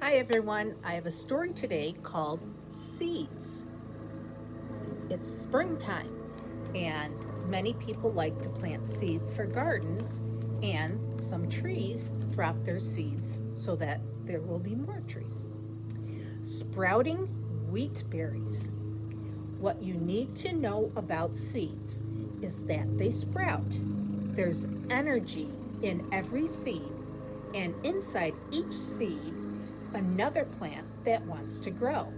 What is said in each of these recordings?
Hi everyone, I have a story today called Seeds. It's springtime and many people like to plant seeds for gardens, and some trees drop their seeds so that there will be more trees. Sprouting wheat berries. What you need to know about seeds is that they sprout. There's energy in every seed, and inside each seed another plant that wants to grow.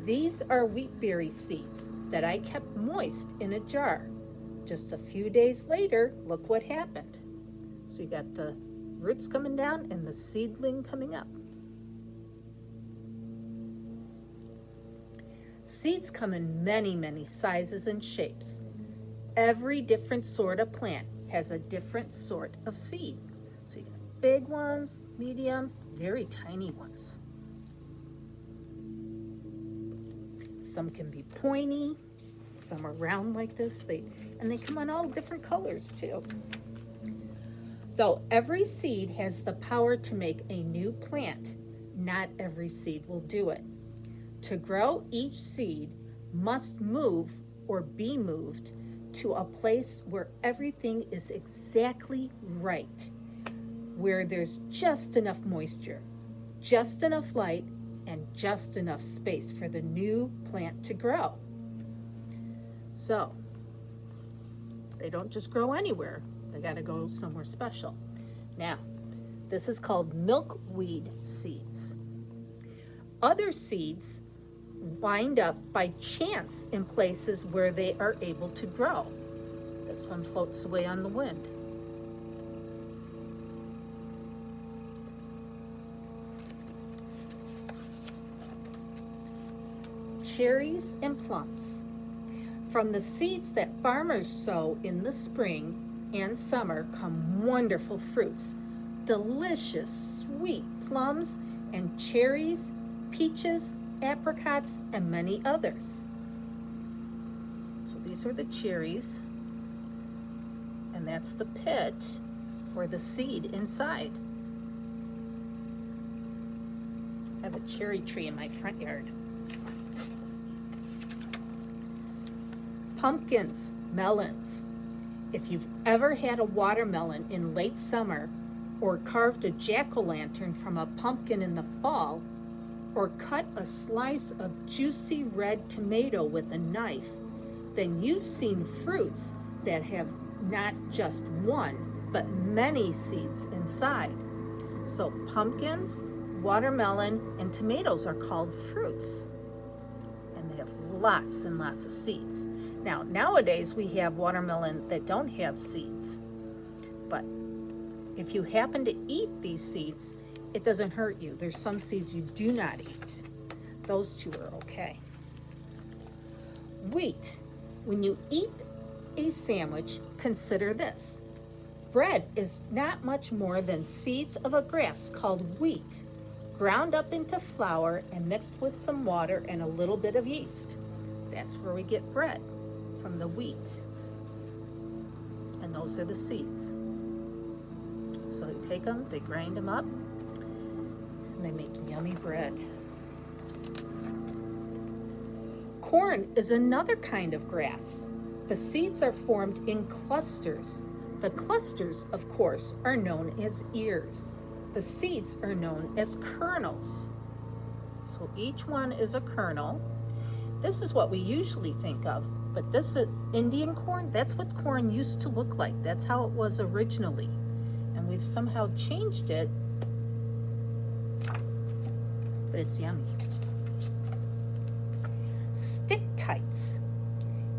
These are wheatberry seeds that I kept moist in a jar. Just a few days later, look what happened. So you got the roots coming down and the seedling coming up. Seeds come in many sizes and shapes. Every different sort of plant has a different sort of seed. So you got big ones, medium, very tiny ones. Some can be pointy, some are round like this, and they come in all different colors too. Though every seed has the power to make a new plant, not every seed will do it. To grow, each seed must move or be moved to a place where everything is exactly right, where there's just enough moisture, just enough light, and just enough space for the new plant to grow. So, they don't just grow anywhere, they gotta go somewhere special. Now, this is called milkweed seeds. Other seeds wind up by chance in places where they are able to grow. This one floats away on the wind. Cherries and plums. From the seeds that farmers sow in the spring and summer come wonderful fruits, delicious sweet plums and cherries, peaches, apricots, and many others. So these are the cherries, and that's the pit or the seed inside. I have a cherry tree in my front yard. Pumpkins, melons. If you've ever had a watermelon in late summer, or carved a jack-o'-lantern from a pumpkin in the fall, or cut a slice of juicy red tomato with a knife, then you've seen fruits that have not just one, but many seeds inside. So pumpkins, watermelon, and tomatoes are called fruits, and they have lots and lots of seeds. Now, nowadays we have watermelon that don't have seeds, but if you happen to eat these seeds, it doesn't hurt you. There's some seeds you do not eat. Those two are okay. Wheat. When you eat a sandwich, consider this. Bread is not much more than seeds of a grass called wheat, ground up into flour and mixed with some water and a little bit of yeast. That's where we get bread, from the wheat. And those are the seeds. So they take them, they grind them up, and they make yummy bread. Corn is another kind of grass. The seeds are formed in clusters. The clusters, of course, are known as ears. The seeds are known as kernels. So each one is a kernel. This is what we usually think of, but this is Indian corn. That's what corn used to look like. That's how it was originally. And we've somehow changed it, but it's yummy. Sticktights.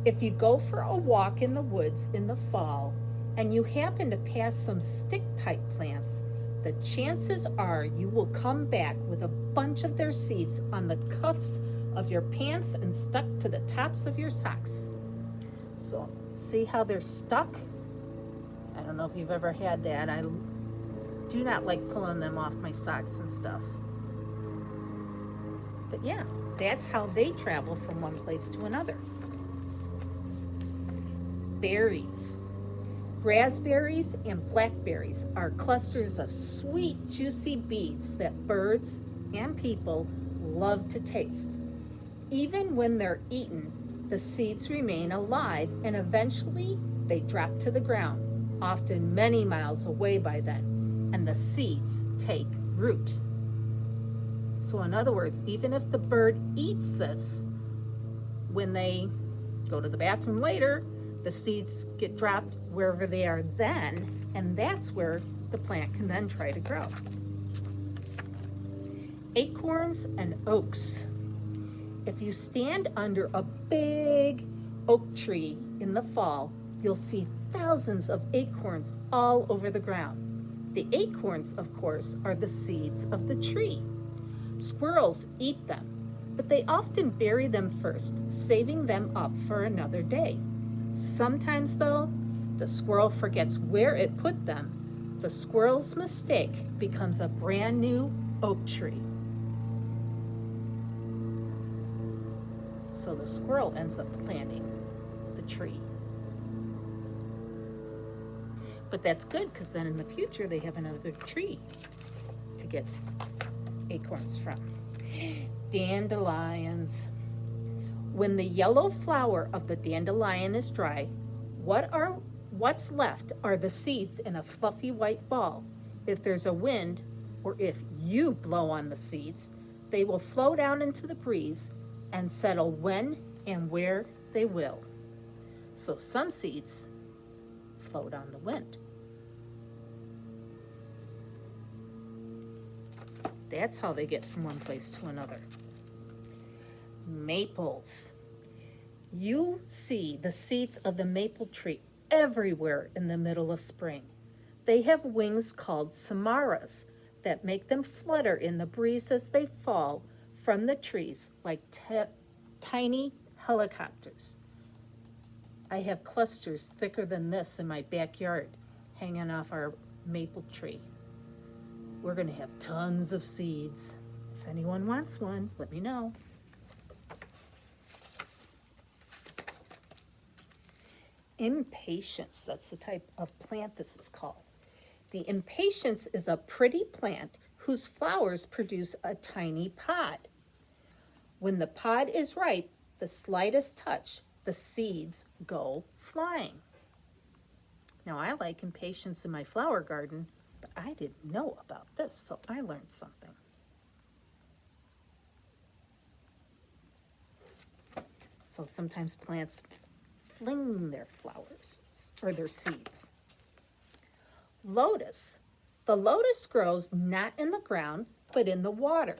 If you go for a walk in the woods in the fall and you happen to pass some stick-tight plants, the chances are you will come back with a bunch of their seeds on the cuffs of your pants and stuck to the tops of your socks. So see how they're stuck? I don't know if you've ever had that. I do not like pulling them off my socks and stuff. But yeah, that's how they travel from one place to another. Berries. Raspberries and blackberries are clusters of sweet, juicy beads that birds and people love to taste. Even when they're eaten, the seeds remain alive and eventually they drop to the ground, often many miles away by then, and the seeds take root. So, in other words, even if the bird eats this, when they go to the bathroom later, the seeds get dropped wherever they are then, and that's where the plant can then try to grow. Acorns and oaks. If you stand under a big oak tree in the fall, you'll see thousands of acorns all over the ground. The acorns, of course, are the seeds of the tree. Squirrels eat them, but they often bury them first, saving them up for another day. Sometimes, though, the squirrel forgets where it put them. The squirrel's mistake becomes a brand new oak tree. So the squirrel ends up planting the tree. But that's good, because then in the future they have another tree to get acorns from. Dandelions. When the yellow flower of the dandelion is dry, what's left are the seeds in a fluffy white ball. If there's a wind, or if you blow on the seeds, they will flow down into the breeze and settle when and where they will. So some seeds float on the wind. That's how they get from one place to another. Maples. You see the seeds of the maple tree everywhere in the middle of spring. They have wings called samaras that make them flutter in the breeze as they fall from the trees like tiny helicopters. I have clusters thicker than this in my backyard hanging off our maple tree. We're going to have tons of seeds. If anyone wants one, let me know. Impatience, that's the type of plant this is called. The impatience is a pretty plant whose flowers produce a tiny pod. When the pod is ripe, the slightest touch, the seeds go flying. Now, I like impatience in my flower garden, but I didn't know about this, so I learned something. So sometimes plants fling their flowers or their seeds. Lotus. The lotus grows not in the ground, but in the water.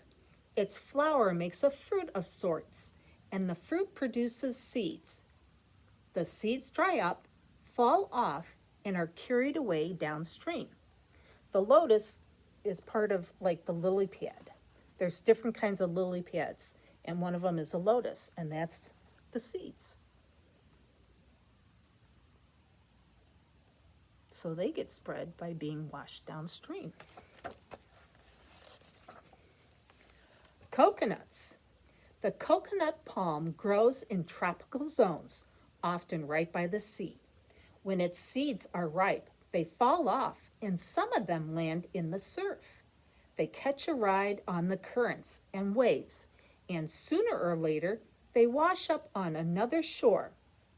Its flower makes a fruit of sorts, and the fruit produces seeds. The seeds dry up, fall off, and are carried away downstream. The lotus is part of like the lily pad. There's different kinds of lily pads, and one of them is a lotus, and that's the seeds. So they get spread by being washed downstream. Coconuts. The coconut palm grows in tropical zones, often right by the sea. When its seeds are ripe, they fall off, and some of them land in the surf. They catch a ride on the currents and waves, and sooner or later, they wash up on another shore.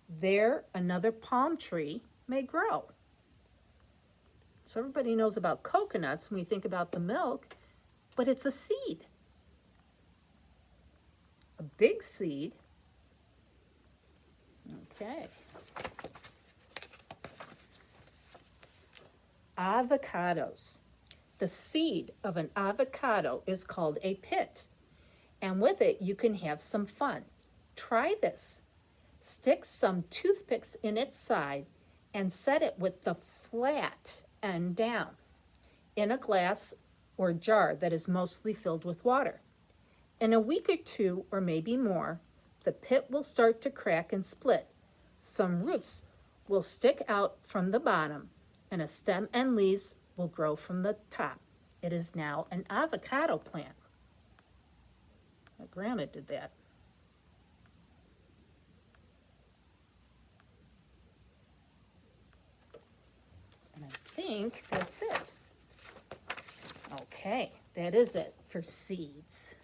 There, another palm tree may grow. So everybody knows about coconuts when we think about the milk, but it's a seed. A big seed. Okay. Avocados. The seed of an avocado is called a pit, and with it you can have some fun. Try this. Stick some toothpicks in its side and set it with the flat end down in a glass or jar that is mostly filled with water. In a week or two, or maybe more, the pit will start to crack and split. Some roots will stick out from the bottom, and a stem and leaves will grow from the top. It is now an avocado plant. My grandma did that. And I think that's it. Okay, that is it for seeds.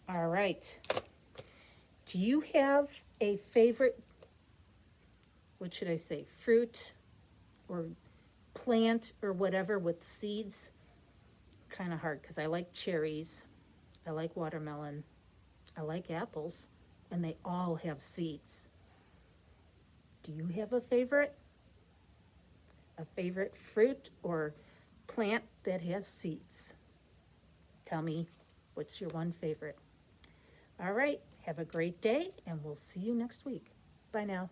All right. Do you have a favorite, what should I say, fruit or plant or whatever with seeds? Kind of hard because I like cherries, I like watermelon, I like apples, and they all have seeds. Do you have a favorite? A favorite fruit or plant that has seeds? Tell me what's your one favorite. All right, have a great day, and we'll see you next week. Bye now.